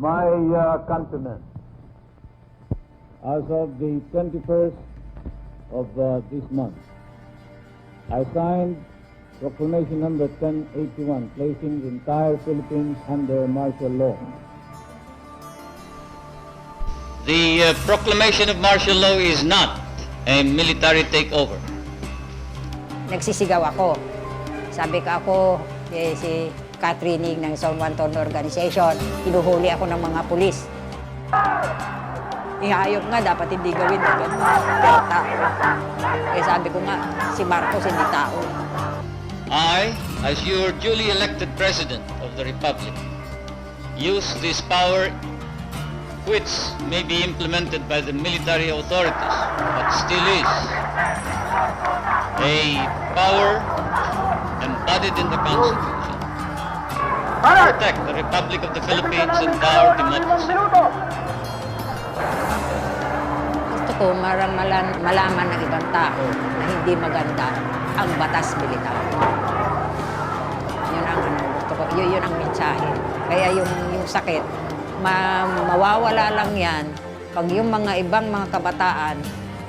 My countrymen, as of the 21st of this month, I signed Proclamation number 1081, placing the entire Philippines under martial law. The proclamation of martial law is not a military takeover. Nagsisigaw ako. Sabi ko ako, si Catherine ng Zone 1 Torn Organization, hinuhuli ako ng mga pulis. Ihayop nga, dapat hindi gawin na gano'n. Pero tao. Eh sabi ko nga, si Marcos hindi tao. I, as your duly elected President of the Republic, use this power which may be implemented by the military authorities, but still is a power embodied in the Constitution to protect the Republic of the Philippines and our democracy. Gusto ko malaman ng ibang tao na hindi maganda ang batas militar. Yun ang gusto ko, yun ang mensahe. Kaya yung sakit, mawawala lang yan pag yung mga ibang mga kabataan,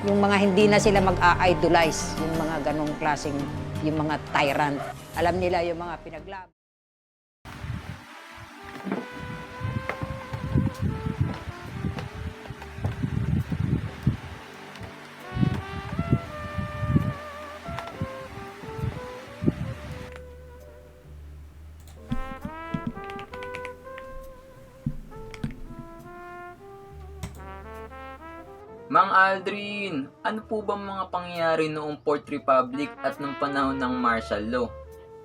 yung mga hindi na sila mag-a-idolize, yung mga ganong klaseng, yung mga tyrant. Alam nila yung mga pinaglaban. Mang Aldrin, ano po bang mga pangyayari noong 4th Republic at nung panahon ng martial law?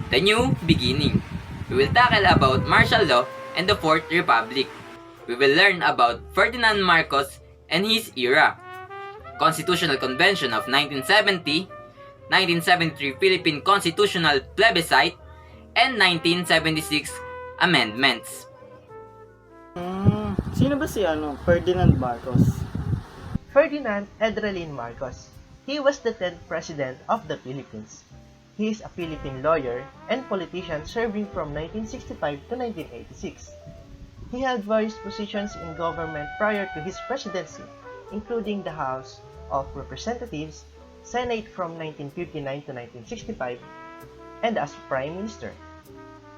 The New Beginning. We will tackle about martial law and the 4th Republic. We will learn about Ferdinand Marcos and his era, Constitutional Convention of 1970, 1973 Philippine Constitutional Plebiscite, and 1976 Amendments. Sino ba si Ferdinand Marcos? Ferdinand Edralin Marcos. He was the 10th President of the Philippines. He is a Philippine lawyer and politician serving from 1965 to 1986. He held various positions in government prior to his presidency, including the House of Representatives, Senate from 1959 to 1965, and as Prime Minister.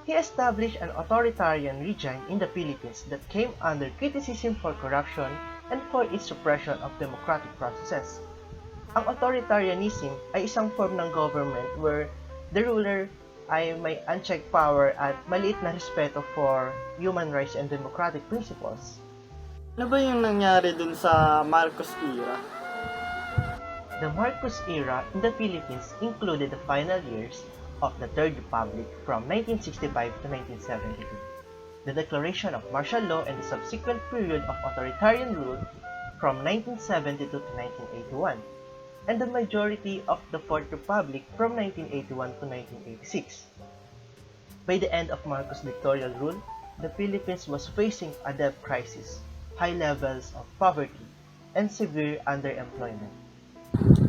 He established an authoritarian regime in the Philippines that came under criticism for corruption and for its suppression of democratic processes. Ang authoritarianism ay isang form ng government where the ruler ay may unchecked power at maliit na respeto for human rights and democratic principles. Ano ba yung nangyari dun sa Marcos era? The Marcos era in the Philippines included the final years of the Third Republic from 1965 to 1972. The declaration of martial law and the subsequent period of authoritarian rule from 1972 to 1981, and the majority of the Fourth Republic from 1981 to 1986. By the end of Marcos' dictatorial rule, the Philippines was facing a debt crisis, high levels of poverty, and severe underemployment.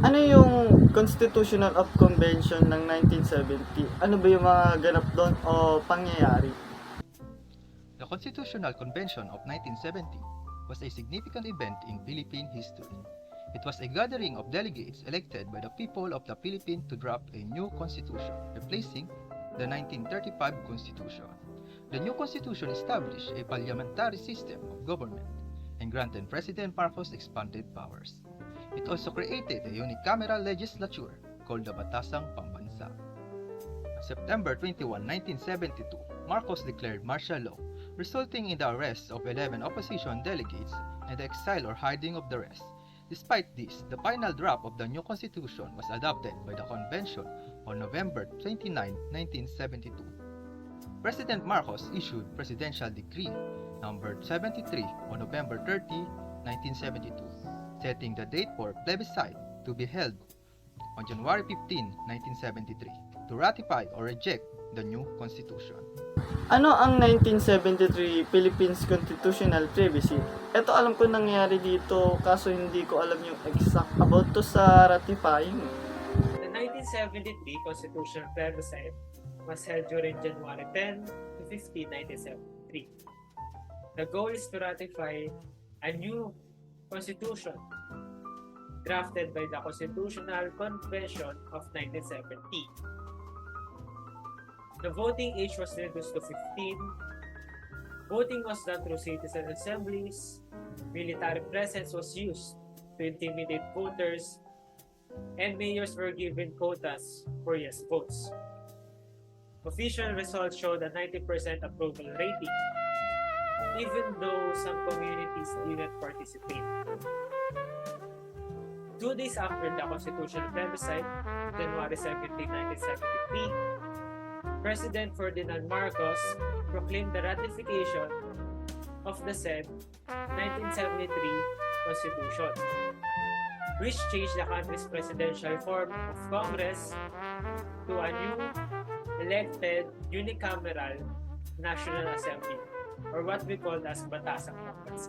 Ano yung Constitutional of Convention ng 1970? Ano ba yung mga ganap doon o pangyayari? The Constitutional Convention of 1970 was a significant event in Philippine history. It was a gathering of delegates elected by the people of the Philippines to draft a new constitution, replacing the 1935 Constitution. The new constitution established a parliamentary system of government and granted President Marcos expanded powers. It also created a unicameral legislature called the Batasang Pambansa. On September 21, 1972, Marcos declared martial law, resulting in the arrest of 11 opposition delegates and the exile or hiding of the rest. Despite this, the final draft of the new constitution was adopted by the convention on November 29, 1972. President Marcos issued Presidential Decree number 73 on November 30, 1972, setting the date for plebiscite to be held on January 15, 1973, to ratify or reject the new constitution. Ano ang 1973 Philippines Constitutional Plebiscite? Ito alam ko nangyari dito, kaso hindi ko alam yung exact about to sa ratifying. The 1973 Constitutional Plebiscite was held during January 10 to 15, 1973. The goal is to ratify a new constitution drafted by the Constitutional Convention of 1970. The voting age was reduced to 15. Voting was done through citizen assemblies. Military presence was used to intimidate voters, and mayors were given quotas for yes votes. Official results showed a 90% approval rating, even though some communities did not participate. 2 days after the constitutional plebiscite, January 17, 1973, President Ferdinand Marcos proclaimed the ratification of the said 1973 Constitution, which changed the country's presidential form of Congress to a new elected unicameral National Assembly, or what we call as Batasang Pambansa.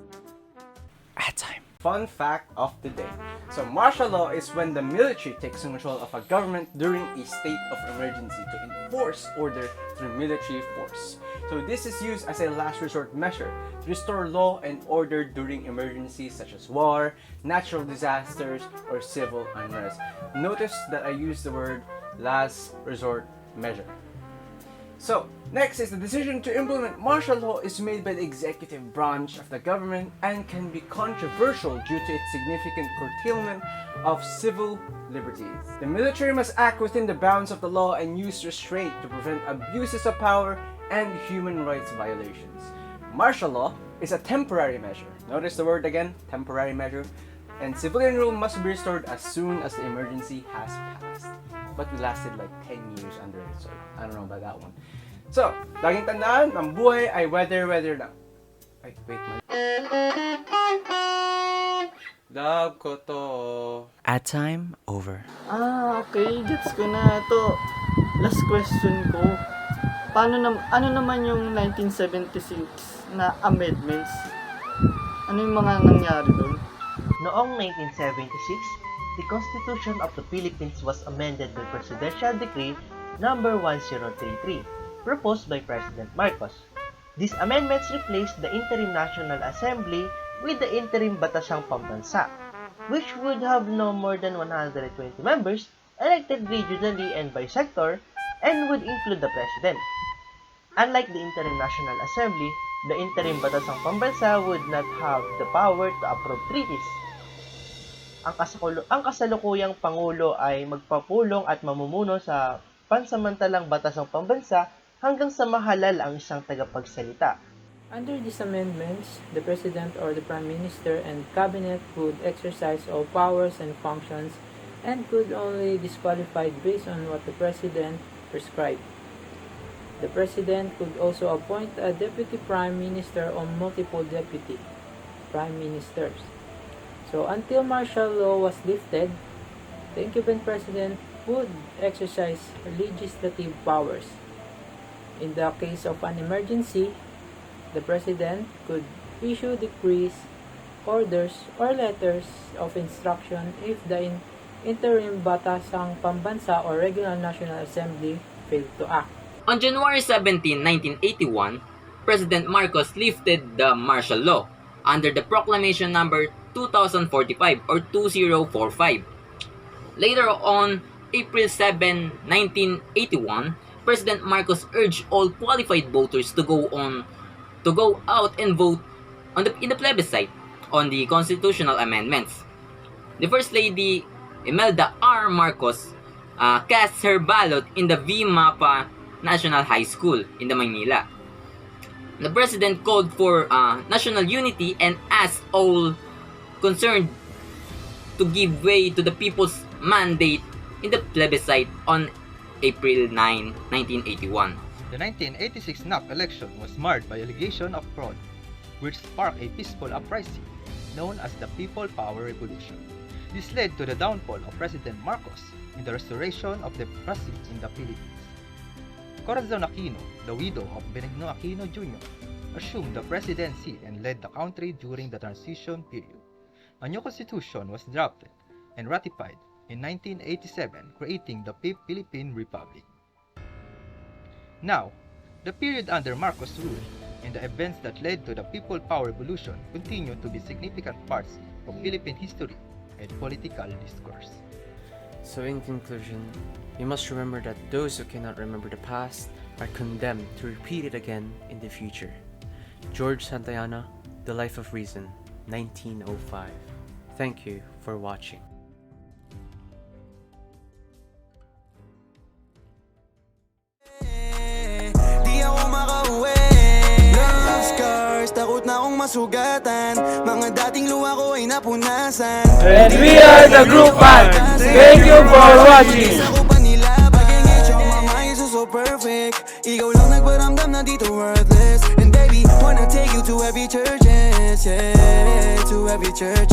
Fun fact of the day. So martial law is when the military takes control of a government during a state of emergency to enforce order through military force. So this is used as a last resort measure to restore law and order during emergencies such as war, natural disasters, or civil unrest. Notice that I use the word last resort measure. So, next is the decision to implement martial law is made by the executive branch of the government and can be controversial due to its significant curtailment of civil liberties. The military must act within the bounds of the law and use restraint to prevent abuses of power and human rights violations. Martial law is a temporary measure. Notice the word again, temporary measure. And civilian rule must be restored as soon as the emergency has passed. But we lasted like 10 years under it, so I don't know about that one. So, laging tandaan, ang buhay ay weather lang. Ay, wait, mali. Love ko to. Ad time over. Okay, gets ko na to. Last question ko. Ano naman yung 1976 na amendments? Ano yung mga nangyari doon? Noong 1976, the Constitution of the Philippines was amended by Presidential Decree number 1033, proposed by President Marcos. These amendments replaced the Interim National Assembly with the Interim Batasang Pambansa, which would have no more than 120 members elected regionally and by sector and would include the President. Unlike the Interim National Assembly, the Interim Batasang Pambansa would not have the power to approve treaties. Ang kasalukuyang Pangulo ay magpapulong at mamumuno sa pansamantalang batasang pambansa hanggang sa mahalal ang isang tagapagsalita. Under these amendments, the President or the Prime Minister and Cabinet could exercise all powers and functions and could only disqualified based on what the President prescribed. The President could also appoint a Deputy Prime Minister or multiple Deputy Prime Ministers. So until martial law was lifted, the incumbent President would exercise legislative powers. In the case of an emergency, the President could issue decrees, orders, or letters of instruction if the interim Batasang Pambansa or regular National Assembly failed to act. On January 17, 1981, President Marcos lifted the martial law under the Proclamation number 2045 or 2045. Later on, April 7, 1981, President Marcos urged all qualified voters to go out and vote in the plebiscite on the constitutional amendments. The First Lady Imelda R. Marcos cast her ballot in the V. Mapa National High School in the Manila. The President called for national unity and asked all concerned to give way to the people's mandate in the plebiscite on April 9, 1981. The 1986 NAP election was marred by allegation of fraud, which sparked a peaceful uprising known as the People Power Revolution. This led to the downfall of President Marcos and the restoration of democracy in the Philippines. Corazon Aquino, the widow of Benigno Aquino Jr., assumed the presidency and led the country during the transition period. A new constitution was drafted and ratified in 1987, creating the Philippine Republic. Now, the period under Marcos' rule and the events that led to the people power revolution continue to be significant parts of Philippine history and political discourse. So in conclusion, we must remember that those who cannot remember the past are condemned to repeat it again in the future. George Santayana, The Life of Reason, 1905. Thank you for watching. Takot na akong masugatan, mga dating luha ko ay napunasan. And we are the Group 5. Thank you for watching. Sa ko pa nila, pag-engage ang mama is so perfect. Ikaw lang nagparamdam na dito worthless. And baby, wanna take you to every churches, yeah, to every church.